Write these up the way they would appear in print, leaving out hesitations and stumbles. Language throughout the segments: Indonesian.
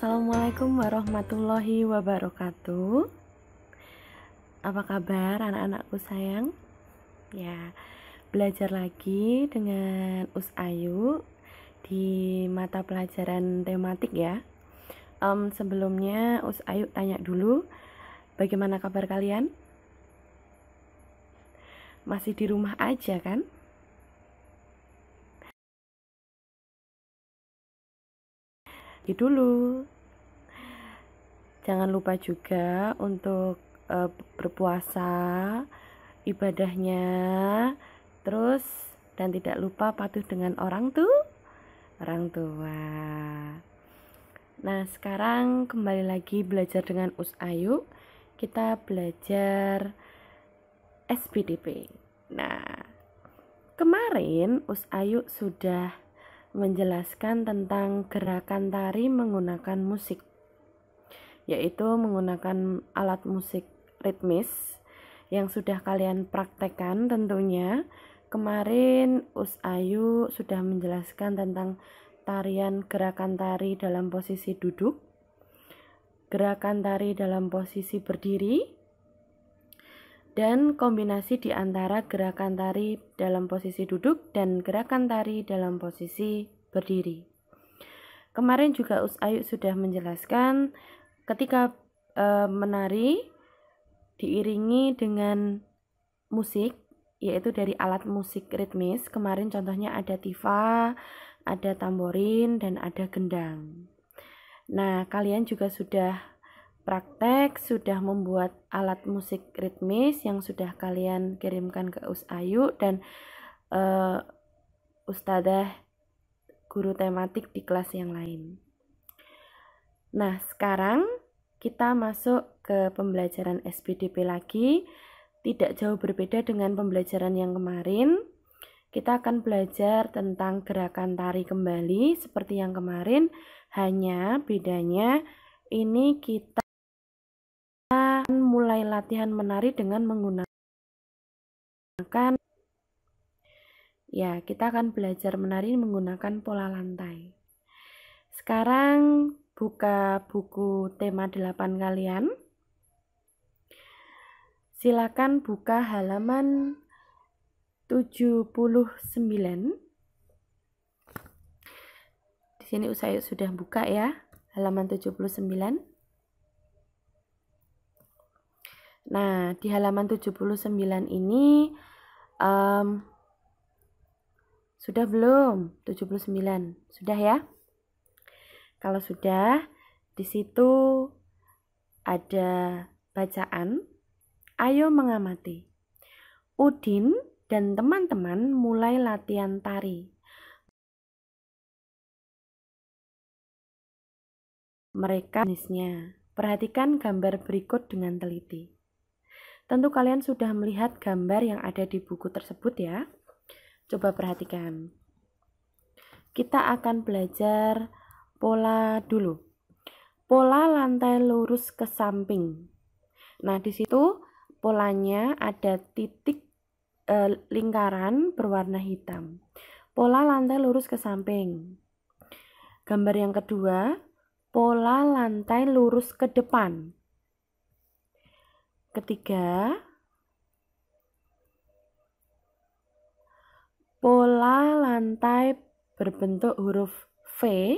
Assalamualaikum warahmatullahi wabarakatuh. Apa kabar anak-anakku sayang? Ya, belajar lagi dengan Us Ayu di mata pelajaran tematik ya. Sebelumnya Us Ayu tanya dulu, bagaimana kabar kalian? Masih di rumah aja kan? Dulu. Jangan lupa juga untuk berpuasa, ibadahnya, terus dan tidak lupa patuh dengan orang tua. Nah, sekarang kembali lagi belajar dengan Us Ayu. Kita belajar SPDP. Nah, kemarin Us Ayu sudah menjelaskan tentang gerakan tari menggunakan musik, yaitu menggunakan alat musik ritmis yang sudah kalian praktekkan tentunya. Kemarin Us Ayu sudah menjelaskan tentang tarian gerakan tari dalam posisi duduk, gerakan tari dalam posisi berdiri, dan kombinasi di antara gerakan tari dalam posisi duduk dan gerakan tari dalam posisi berdiri. Kemarin juga Us Ayu sudah menjelaskan ketika menari diiringi dengan musik, yaitu dari alat musik ritmis. Kemarin contohnya ada tifa, ada tamborin, dan ada gendang. Nah, kalian juga sudah praktek, sudah membuat alat musik ritmis yang sudah kalian kirimkan ke Us Ayu dan Ustadzah guru tematik di kelas yang lain. Nah, sekarang kita masuk ke pembelajaran SPDP lagi. Tidak jauh berbeda dengan pembelajaran yang kemarin. Kita akan belajar tentang gerakan tari kembali seperti yang kemarin, hanya bedanya ini kita mulai latihan menari dengan menggunakan kita akan belajar menari menggunakan pola lantai. Sekarang buka buku tema 8 kalian. Silakan buka halaman 79. Di sini Us Ayu sudah buka ya, halaman 79. Nah, di halaman 79 ini sudah belum? 79. Sudah ya? Kalau sudah, di situ ada bacaan. Ayo mengamati. Udin dan teman-teman mulai latihan tari. Mereka jenisnya. Perhatikan gambar berikut dengan teliti. Tentu kalian sudah melihat gambar yang ada di buku tersebut ya. Coba perhatikan. Kita akan belajar pola dulu. Pola lantai lurus ke samping. Nah, di situ polanya ada titik lingkaran berwarna hitam. Pola lantai lurus ke samping. Gambar yang kedua, pola lantai lurus ke depan. Ketiga, pola lantai berbentuk huruf V.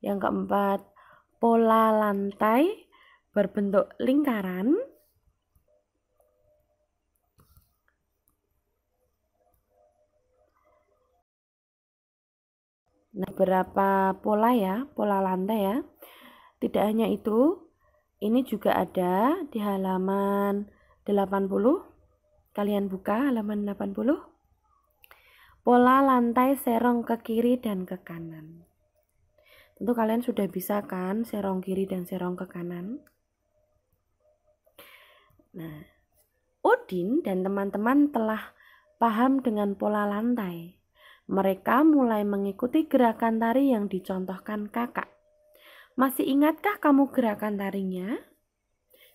Yang keempat, pola lantai berbentuk lingkaran. Nah, berapa pola ya, pola lantai ya. Tidak hanya itu, ini juga ada di halaman 80. Kalian buka halaman 80. Pola lantai serong ke kiri dan ke kanan. Tentu kalian sudah bisa kan serong kiri dan serong ke kanan. Nah, Udin dan teman-teman telah paham dengan pola lantai. Mereka mulai mengikuti gerakan tari yang dicontohkan kakak. Masih ingatkah kamu gerakan tarinya?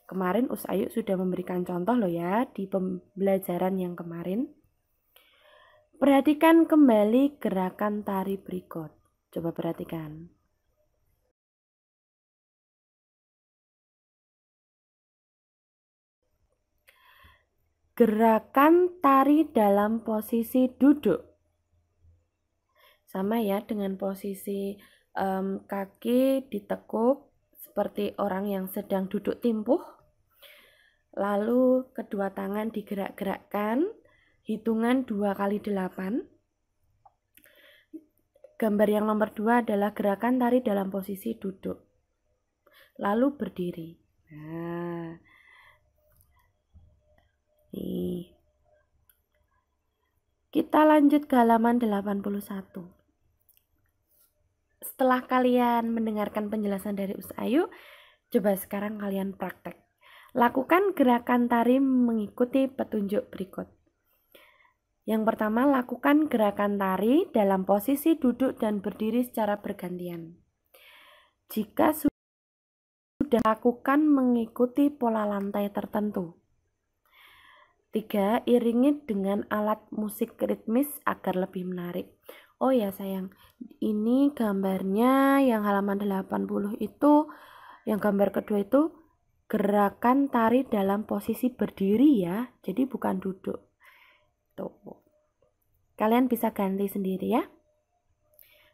Kemarin Us Ayu sudah memberikan contoh loh ya di pembelajaran yang kemarin. Perhatikan kembali gerakan tari berikut. Coba perhatikan. Gerakan tari dalam posisi duduk. Sama ya dengan posisi kaki ditekuk seperti orang yang sedang duduk timpuh. Lalu kedua tangan digerak-gerakkan, hitungan 2 kali 8. Gambar yang nomor 2 adalah gerakan tari dalam posisi duduk. Lalu berdiri. Nah, nih. Kita lanjut ke halaman 81. Setelah kalian mendengarkan penjelasan dari Us Ayu, coba sekarang kalian praktek. Lakukan gerakan tari mengikuti petunjuk berikut. Yang pertama, lakukan gerakan tari dalam posisi duduk dan berdiri secara bergantian. Jika sudah lakukan mengikuti pola lantai tertentu. 3. Iringi dengan alat musik ritmis agar lebih menarik. Oh ya sayang, ini gambarnya yang halaman 80 itu, yang gambar kedua itu gerakan tari dalam posisi berdiri ya, jadi bukan duduk. Tuh. Kalian bisa ganti sendiri ya.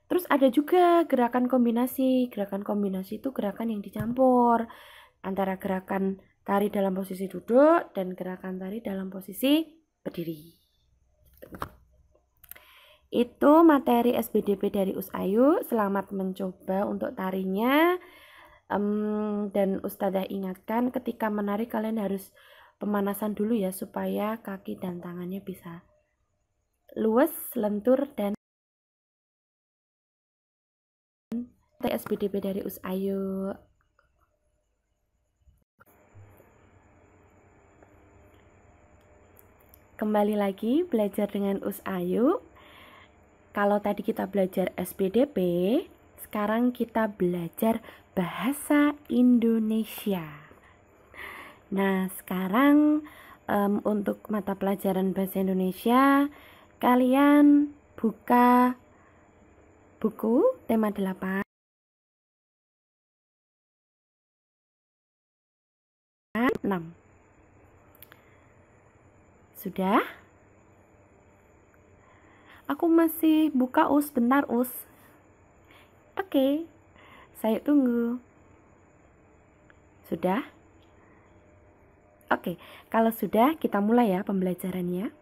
Terus ada juga gerakan kombinasi. Gerakan kombinasi itu gerakan yang dicampur antara gerakan tari dalam posisi duduk dan gerakan tari dalam posisi berdiri. Itu materi SBDP dari Us Ayu. Selamat mencoba untuk tarinya. Dan Ustazah ingatkan ketika menari kalian harus pemanasan dulu ya supaya kaki dan tangannya bisa luwes, lentur, dan SBDP dari Us Ayu. Kembali lagi belajar dengan Us Ayu. Kalau tadi kita belajar SBDP, sekarang kita belajar bahasa Indonesia. Nah, sekarang untuk mata pelajaran bahasa Indonesia, kalian buka buku tema 8. Sudah? Aku masih buka Us, bentar Us. Oke, saya tunggu. Sudah? Oke, kalau sudah kita mulai ya pembelajarannya.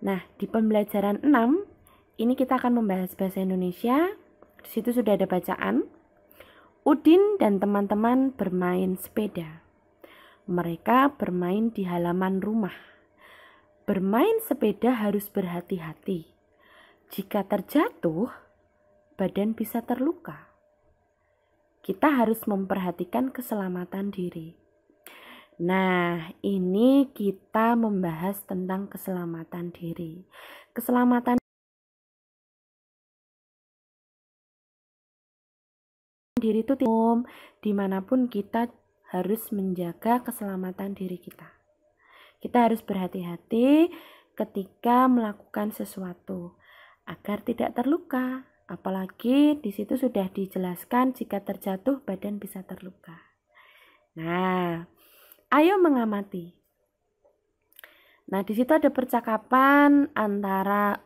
Nah, di pembelajaran 6 ini kita akan membahas bahasa Indonesia. Di situ sudah ada bacaan. Udin dan teman-teman bermain sepeda. Mereka bermain di halaman rumah. Bermain sepeda harus berhati-hati. Jika terjatuh, badan bisa terluka. Kita harus memperhatikan keselamatan diri. Nah, ini kita membahas tentang keselamatan diri. Keselamatan diri itu dimanapun kita harus menjaga keselamatan diri kita. Kita harus berhati-hati ketika melakukan sesuatu agar tidak terluka. Apalagi di situ sudah dijelaskan jika terjatuh badan bisa terluka. Nah, ayo mengamati. Nah, di situ ada percakapan antara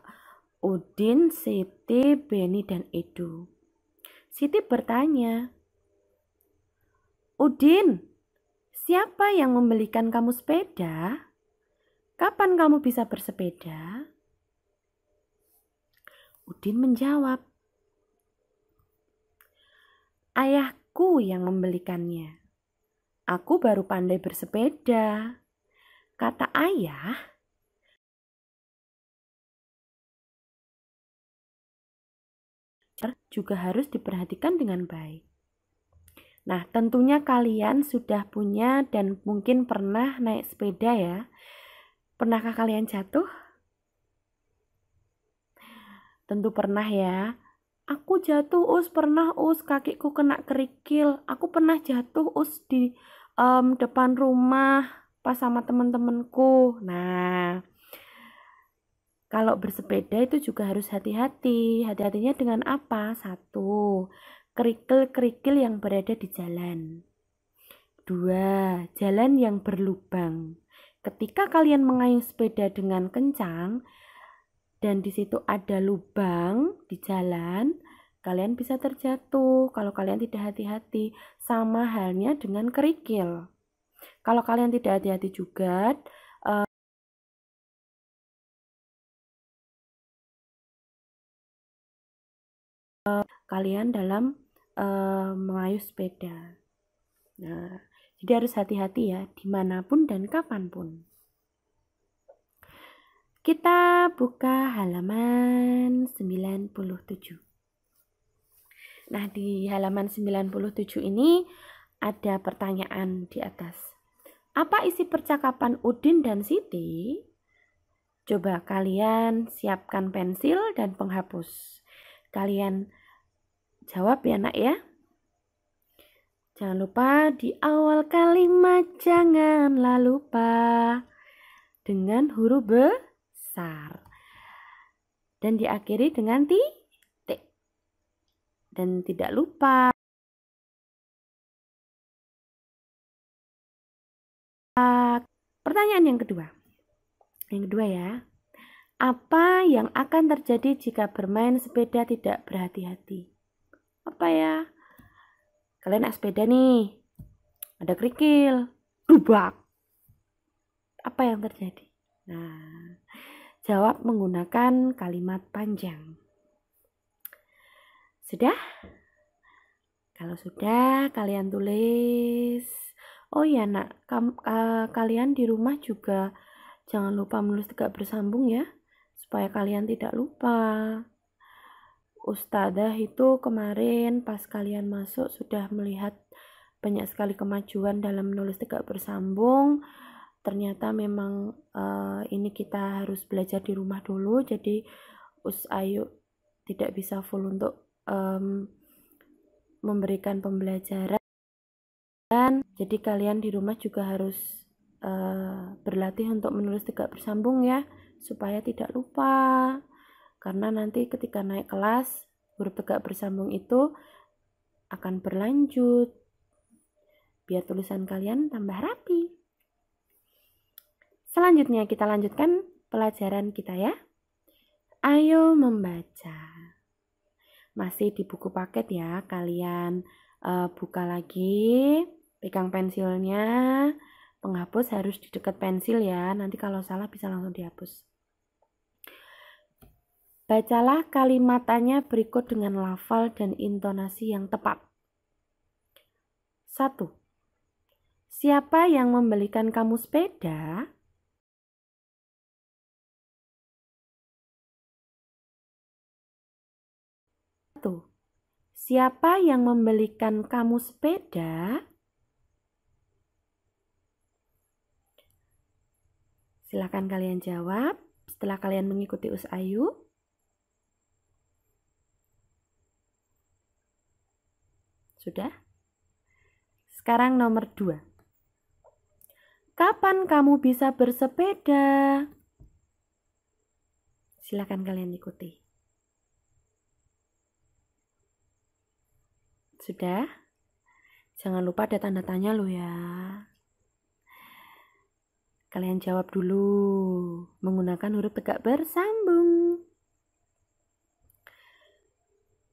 Udin, Siti, Beni, dan Edo. Siti bertanya, Udin, siapa yang membelikan kamu sepeda? Kapan kamu bisa bersepeda? Udin menjawab, ayahku yang membelikannya. Aku baru pandai bersepeda. Kata ayah, juga harus diperhatikan dengan baik. Nah, tentunya kalian sudah punya dan mungkin pernah naik sepeda ya. Pernahkah kalian jatuh? Tentu pernah ya. Aku jatuh Us, pernah Us, kakiku kena kerikil. Aku pernah jatuh Us di depan rumah pas sama teman-temanku. Nah, kalau bersepeda itu juga harus hati-hati. Hati-hatinya dengan apa? 1, kerikil-kerikil yang berada di jalan. 2, 2. Jalan yang berlubang. Ketika kalian mengayuh sepeda dengan kencang dan di situ ada lubang di jalan, kalian bisa terjatuh kalau kalian tidak hati-hati. Sama halnya dengan kerikil. Kalau kalian tidak hati-hati juga, kalian dalam mengayuh sepeda. Nah, jadi harus hati-hati ya, dimanapun dan kapanpun. Kita buka halaman 97. Nah, di halaman 97 ini ada pertanyaan di atas. Apa isi percakapan Udin dan Siti? Coba kalian siapkan pensil dan penghapus. Kalian jawab ya nak ya. Jangan lupa di awal kalimat janganlah lupa dengan huruf besar. Dan diakhiri dengan titik. Dan tidak lupa pertanyaan yang kedua. Yang kedua ya. Apa yang akan terjadi jika bermain sepeda tidak berhati-hati? Apa ya? Kalian naik sepeda nih. Ada kerikil. Dubak. Apa yang terjadi? Nah, jawab menggunakan kalimat panjang. Sudah? Kalau sudah, kalian tulis. Oh ya nak, kalian di rumah juga jangan lupa menulis tegak bersambung ya, supaya kalian tidak lupa. Ustadzah itu kemarin pas kalian masuk sudah melihat banyak sekali kemajuan dalam menulis tegak bersambung. Ternyata memang ini kita harus belajar di rumah dulu, jadi Ayu tidak bisa full untuk memberikan pembelajaran. Jadi kalian di rumah juga harus berlatih untuk menulis tegak bersambung ya, supaya tidak lupa. Karena nanti ketika naik kelas, huruf tegak bersambung itu akan berlanjut. Biar tulisan kalian tambah rapi. Selanjutnya kita lanjutkan pelajaran kita ya. Ayo membaca. Masih di buku paket ya, kalian buka lagi, pegang pensilnya, penghapus harus di dekat pensil ya, nanti kalau salah bisa langsung dihapus. Bacalah kalimatannya berikut dengan lafal dan intonasi yang tepat. 1. Siapa yang membelikan kamu sepeda? Siapa yang membelikan kamu sepeda? Silakan kalian jawab setelah kalian mengikuti Ayu. Sudah? Sekarang nomor 2. Kapan kamu bisa bersepeda? Silakan kalian ikuti. Sudah? Jangan lupa ada tanda tanya loh ya. Kalian jawab dulu menggunakan huruf tegak bersambung.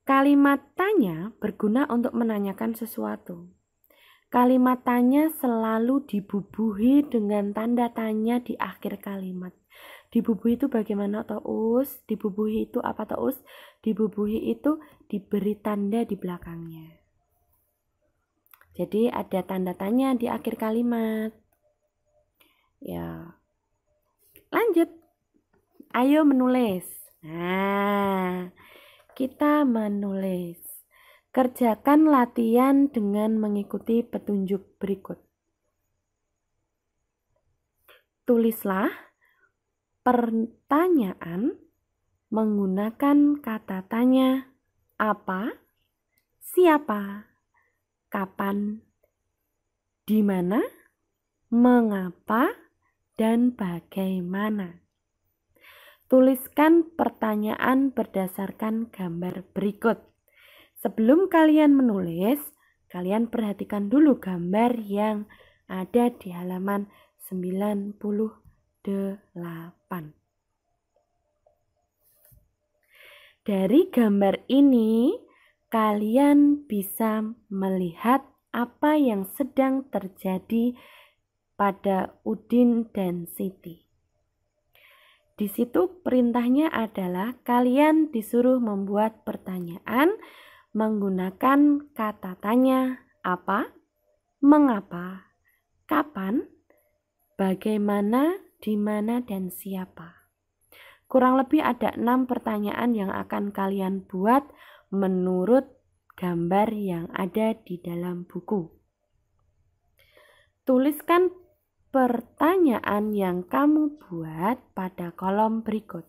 Kalimat tanya berguna untuk menanyakan sesuatu. Kalimat tanya selalu dibubuhi dengan tanda tanya di akhir kalimat. Dibubuhi itu bagaimana toh Us? Dibubuhi itu apa toh Us? Dibubuhi itu diberi tanda di belakangnya. Jadi ada tanda tanya di akhir kalimat. Ya. Lanjut. Ayo menulis. Nah, kita menulis. Kerjakan latihan dengan mengikuti petunjuk berikut. Tulislah pertanyaan menggunakan kata tanya apa, siapa, kapan, di mana, mengapa, dan bagaimana. Tuliskan pertanyaan berdasarkan gambar berikut. Sebelum kalian menulis, Kalian perhatikan dulu gambar yang ada di halaman 98. Dari gambar ini, kalian bisa melihat apa yang sedang terjadi pada Udin dan Siti. Di situ perintahnya adalah kalian disuruh membuat pertanyaan menggunakan kata tanya apa, mengapa, kapan, bagaimana, di mana, dan siapa. Kurang lebih ada 6 pertanyaan yang akan kalian buat menurut gambar yang ada di dalam buku. Tuliskan pertanyaan yang kamu buat pada kolom berikut.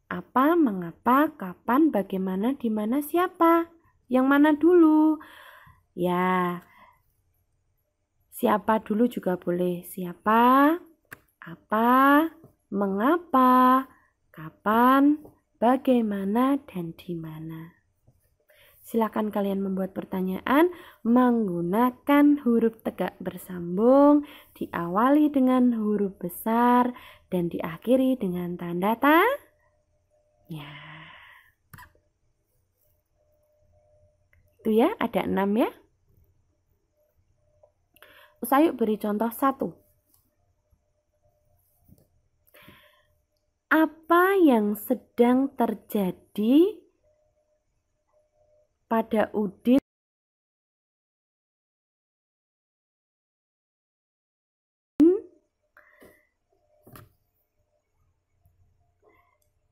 Apa, mengapa, kapan, bagaimana, di mana, siapa? Yang mana dulu? Ya, siapa dulu juga boleh. Siapa, apa, mengapa, kapan, bagaimana, dan di mana. Silakan kalian membuat pertanyaan menggunakan huruf tegak bersambung, diawali dengan huruf besar, dan diakhiri dengan tanda tanya. Itu ya, ada 6 ya. Ayo beri contoh 1. Apa yang sedang terjadi pada Udin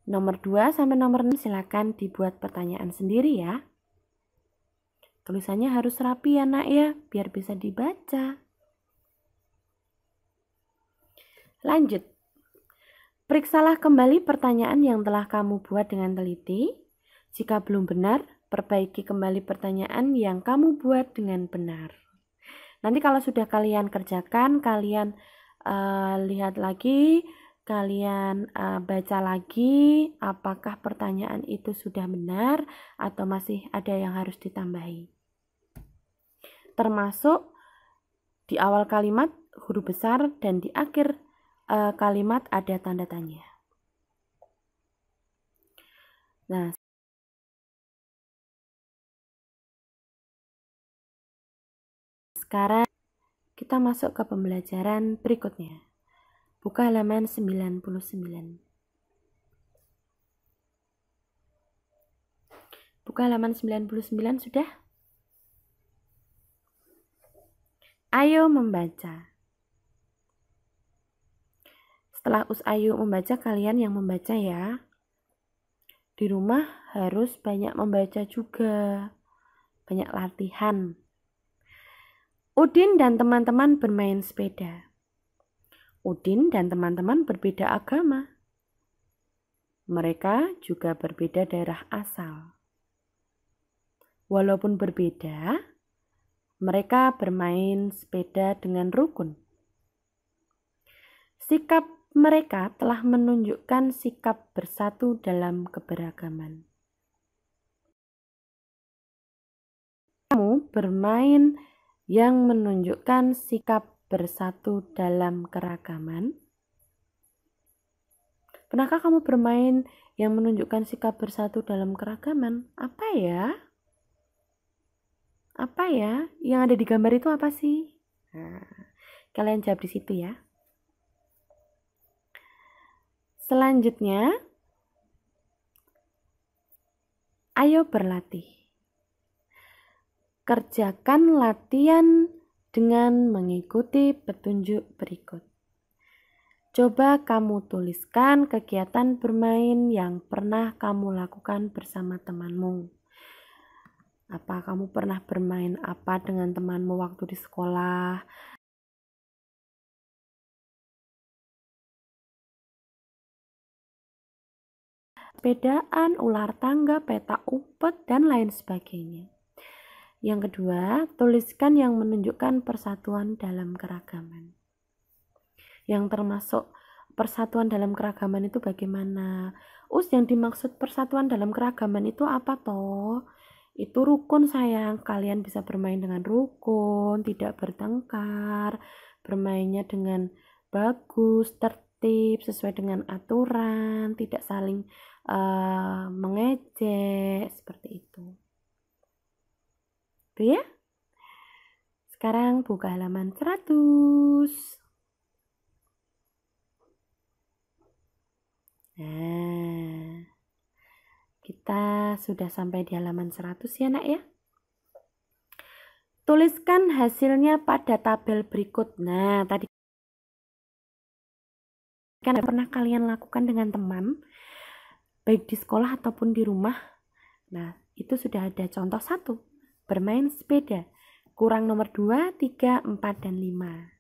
nomor 2 sampai nomor 6? Silakan dibuat pertanyaan sendiri ya. Tulisannya harus rapi ya nak ya, biar bisa dibaca. Lanjut. Periksalah kembali pertanyaan yang telah kamu buat dengan teliti. Jika belum benar, perbaiki kembali pertanyaan yang kamu buat dengan benar. Nanti kalau sudah kalian kerjakan, kalian lihat lagi, kalian baca lagi apakah pertanyaan itu sudah benar atau masih ada yang harus ditambahi. Termasuk di awal kalimat huruf besar dan di akhir kalimat ada tanda tanya. Nah, sekarang kita masuk ke pembelajaran berikutnya. Buka halaman 99. Buka halaman 99 sudah? Ayo membaca. Setelah Ayo membaca, kalian yang membaca ya. Di rumah harus banyak membaca juga. Banyak latihan. Udin dan teman-teman bermain sepeda. Udin dan teman-teman berbeda agama. Mereka juga berbeda daerah asal. Walaupun berbeda, mereka bermain sepeda dengan rukun. Sikap mereka telah menunjukkan sikap bersatu dalam keberagaman. Kamu bermain yang menunjukkan sikap bersatu dalam keragaman. Pernahkah kamu bermain yang menunjukkan sikap bersatu dalam keragaman? Apa ya? Apa ya? Yang ada di gambar itu apa sih? Nah, kalian jawab di situ ya. Selanjutnya, ayo berlatih. Kerjakan latihan dengan mengikuti petunjuk berikut. Coba kamu tuliskan kegiatan bermain yang pernah kamu lakukan bersama temanmu. Apa kamu pernah bermain apa dengan temanmu waktu di sekolah? Sepedaan, ular tangga, petak umpet, dan lain sebagainya. Yang kedua, tuliskan yang menunjukkan persatuan dalam keragaman. Yang termasuk persatuan dalam keragaman itu bagaimana? Yang dimaksud persatuan dalam keragaman itu apa toh? Itu rukun sayang, kalian bisa bermain dengan rukun, tidak bertengkar, bermainnya dengan bagus, tertib, sesuai dengan aturan, tidak saling mengejek, seperti itu. Oke ya? Sekarang buka halaman 100. Nah, kita sudah sampai di halaman 100 ya nak ya. Tuliskan hasilnya pada tabel berikut. Nah, tadi kan pernah kalian lakukan dengan teman, baik di sekolah ataupun di rumah. Nah, itu sudah ada contoh 1, bermain sepeda. Kurang nomor 2, 3, 4, dan 5.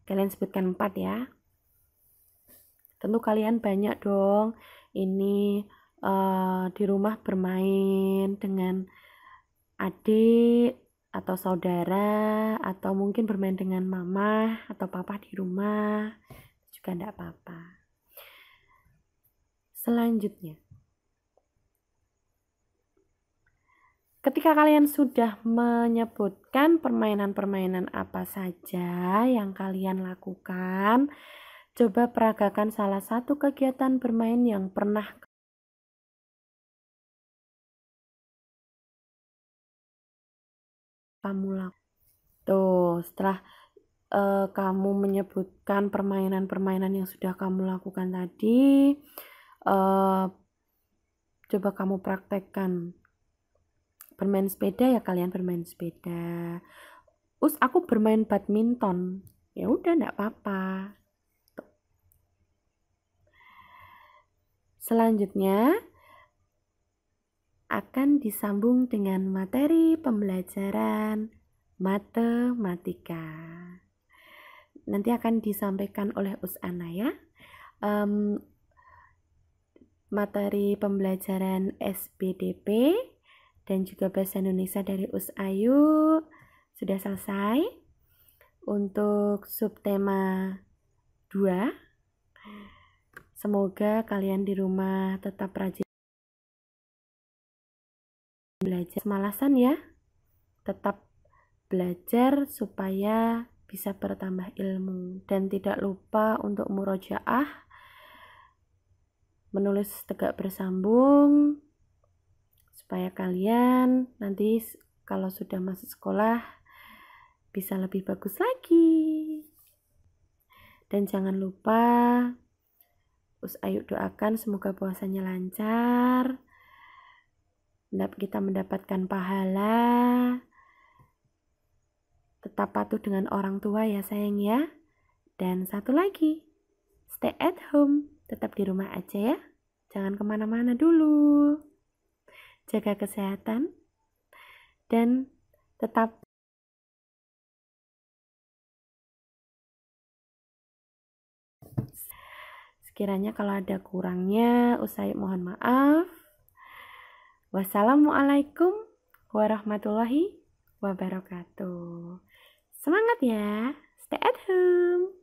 Kalian sebutkan 4 ya. Tentu kalian banyak dong. Ini di rumah bermain dengan adik atau saudara, atau mungkin bermain dengan mama atau papa di rumah, juga tidak apa-apa. Selanjutnya, ketika kalian sudah menyebutkan permainan-permainan apa saja yang kalian lakukan, coba peragakan salah satu kegiatan bermain yang pernah kamu lakukan. Tuh, setelah kamu menyebutkan permainan-permainan yang sudah kamu lakukan tadi, coba kamu praktekkan. Bermain sepeda ya kalian bermain sepeda. Aku bermain badminton. Ya udah, enggak apa-apa. Selanjutnya akan disambung dengan materi pembelajaran matematika. Nanti akan disampaikan oleh Ana ya. Materi pembelajaran SBDP dan juga bahasa Indonesia dari Ayu sudah selesai. Untuk subtema 2, semoga kalian di rumah tetap rajin belajar, semalasan ya, tetap belajar supaya bisa bertambah ilmu, dan tidak lupa untuk murojaah, menulis tegak bersambung, supaya kalian nanti kalau sudah masuk sekolah bisa lebih bagus lagi. Dan jangan lupa Ayu doakan semoga puasanya lancar, kita mendapatkan pahala, tetap patuh dengan orang tua ya sayang ya. Dan satu lagi, stay at home, tetap di rumah aja ya, jangan kemana-mana dulu, jaga kesehatan, dan tetap sekiranya kalau ada kurangnya, Ayu mohon maaf. Wassalamualaikum warahmatullahi wabarakatuh. Semangat ya, stay at home.